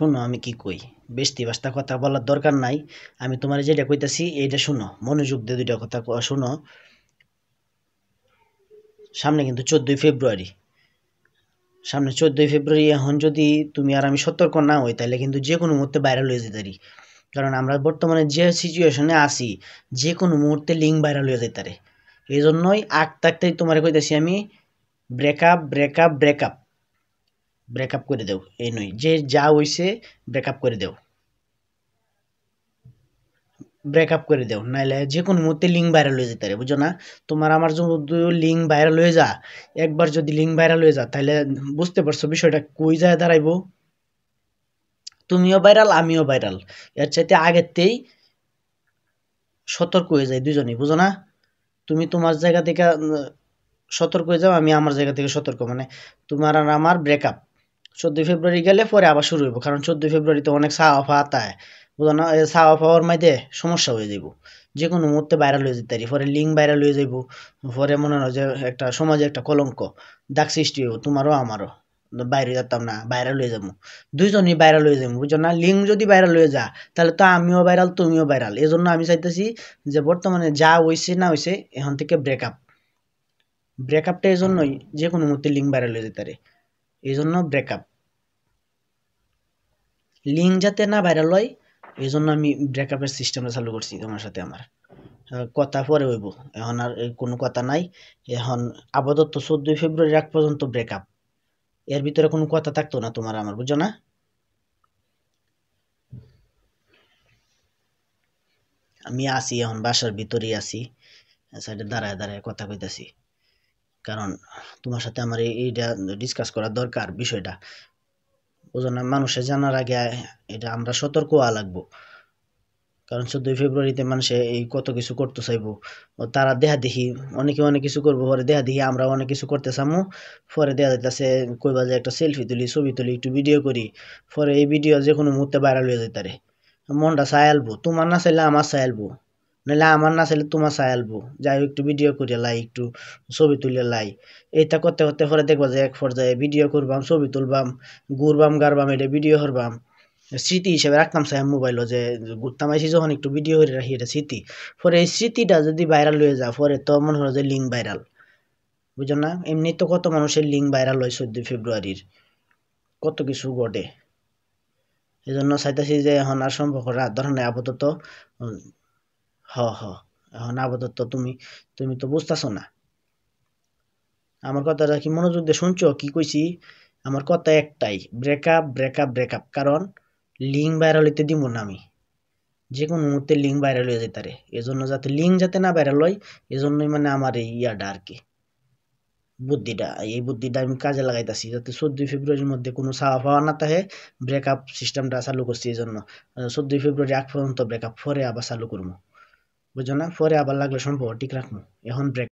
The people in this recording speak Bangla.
শোনো আমি কি কই, বেশি বাস্তা কথা বলার দরকার নাই। আমি তোমার যেটা কইতাছি এইটা শুনো, মনোযোগ দিয়ে দুইটা কথা শুনো। সামনে কিন্তু 14ই ফেব্রুয়ারি, সামনে 14ই ফেব্রুয়ারি। এখন যদি তুমি আর আমি সতর্ক না হই তাহলে কিন্তু যে কোনো মুহূর্তে ভাইরাল হয়ে যেতে পারি। কারণ আমরা বর্তমানে যে সিচুয়েশনে আছি, যে কোনো মুহূর্তে লিঙ্ক ভাইরাল হয়ে যেতে পারে। এই জন্যই আগ থাকতেই তোমার কইতাছি আমি, ব্রেকআপ ব্রেকআপ ব্রেকআপ ব্রেকআপ করে দেও। এই নই যে যা হইছে, ব্রেকআপ করে দেও, ব্রেকআপ করে দেও, নাইলে যে কোনো মুহূর্তে লিঙ্ক ভাইরাল হয়ে যেতে পারে, বুঝো না? তোমার আমার যদি লিঙ্ক ভাইরাল হয়ে যা, একবার যদি লিঙ্ক ভাইরাল হয়ে যা, তাহলে বুঝতে পারছো বিষয়টা কই যায় দাঁড়াইবো। তুমিও ভাইরাল, আমিও ভাইরাল। এর চাইতে আগেতেই সতর্ক হয়ে যায় দুজনেই, বুঝো না? তুমি তোমার জায়গা থেকে সতর্ক হয়ে যাও, আমি আমার জায়গা থেকে সতর্ক, মানে তোমার আর আমার ব্রেকআপ 14ই ফেব্রুয়ারি গেলে পরে আবার শুরু হইব। কারণ 14ই ফেব্রুয়ারিতে অনেক চাওয়া পাওয়া আতায়, বুঝো না? এই চাওয়া পাওয়ার মাঝে সমস্যা হয়ে যাইব, যে কোনো মুহূর্তে ভাইরাল হয়ে যেতে পারি, পরে লিঙ্ক ভাইরাল হয়ে যাইব। পরে মনে হয় যে একটা সমাজে একটা কলঙ্ক, দাগ সৃষ্টি হইব, তোমারও আমারও। বাইরে যেতাম না, ভাইরাল হয়ে যাবো, দুইজনই ভাইরাল হয়ে যাবো, বুঝছো না? লিঙ্ক যদি ভাইরাল হয়ে যা, তাহলে তো আমিও ভাইরাল, তুমিও ভাইরাল। এই জন্য আমি চাইতেছি যে বর্তমানে যা হইছে না হইছে, এখন থেকে ব্রেকআপ। ব্রেকআপটা এই জন্যই যে কোনো মুহূর্তে লিঙ্ক ভাইরাল হয়ে যেতে পারে, এই জন্য ব্রেকআপ। লিঙ্ক যাতে না ভাইরাল হয়, এই জন্য আমি ব্রেকআপের সিস্টেমটা চালু করছি তোমার সাথে আমার। কথা পরে হইব, এখন আর কোনো কথা নাই। এখন আপাতত 14ই ফেব্রুয়ারি আগ পর্যন্ত ব্রেকআপ, এর ভিতরে কোনো কথা থাকতো না তোমার আমার, বুঝছো না? আমি আছি এখন বাসার ভিতরেই আছি, সাইডে দাঁড়ায় দাঁড়ায় কথা কইতাছি। কারণ তোমার সাথে আমার এইটা ডিসকাস করা দরকার বিষয়টা, বুঝো না? মানুষের জানার আগে এটা আমরা সতর্ক হওয়া লাগবো। কারণ 14ই ফেব্রুয়ারিতে মানুষে এই কত কিছু করতে চাইবো, ও তারা দেহা দেখি অনেকে অনেক কিছু করবো, পরে দেহা দেখি আমরা অনেক কিছু করতে চামু। পরে দেহা যাইতেছে কইবা যে একটা সেলফি তুলি, ছবি তুলি, একটু ভিডিও করি, পরে এই ভিডিও যে কোনো মুহূর্তে ভাইরাল হয়ে যেতে পারে। মনটা চাই আলবো, তোমার না চাইলে আমার চাই আলবো, নাহলে আমার না চাইলে তোমার চাই আলবো। যাই হোক, একটু ভিডিও করে লাই, একটু ছবি তুলে লাই। এইটা করতে করতে পরে দেখবা যে এক পর্যায়ে ভিডিও করবাম, ছবি তুলবাম, ঘুরবাম গারবাম, এটা ভিডিও করবাম, স্মৃতি হিসেবে রাখতাম স্যার মোবাইলও, যে ঘুরতাম আইসি যখন একটু ভিডিও করে রাখি, এটা স্মৃতি। পরে এই স্মৃতিটা যদি ভাইরাল হয়ে যায়, পরে তো মনে হলো যে লিঙ্ক ভাইরাল, বুঝো না? এমনি তো কত মানুষের লিঙ্ক ভাইরাল হয় 14ই ফেব্রুয়ারির, কত কিছু ঘটে। এই জন্য চাইতেছি যে এখন আর সম্পর্ক রাত ধরে নেই আপাতত। উম, হ হ, এখন আপাতত তুমি তুমি তো বুঝতেছো না আমার কথাটা, কি মনোযোগ দিয়ে শুনছো কি কইছি? আমার কথা একটাই, ব্রেকআপ ব্রেকআপ ব্রেকআপ। কারণ লিঙ্ক ভাইরাল হইতে দিব না আমি, যে কোনো মুহূর্তে লিঙ্ক ভাইরাল হয়ে যেতে পারে। এজন্য যাতে লিঙ্ক যাতে না ভাইরাল হয়, এজন্যই মানে আমার এই ইয়াটা আর কি, বুদ্ধিটা, এই বুদ্ধিটা আমি কাজে লাগাইতেছি যাতে 14ই ফেব্রুয়ারির মধ্যে কোনো চাওয়া পাওয়া না থাকে। ব্রেকআপ সিস্টেমটা চালু করছি এই জন্য, 14ই ফেব্রুয়ারি আগ পর্যন্ত ব্রেকআপ, পরে আবার চালু করবো, বুঝছো না? পরে আবার লাগলে সম্পর্ক ঠিক রাখবো। এখন ব্রেক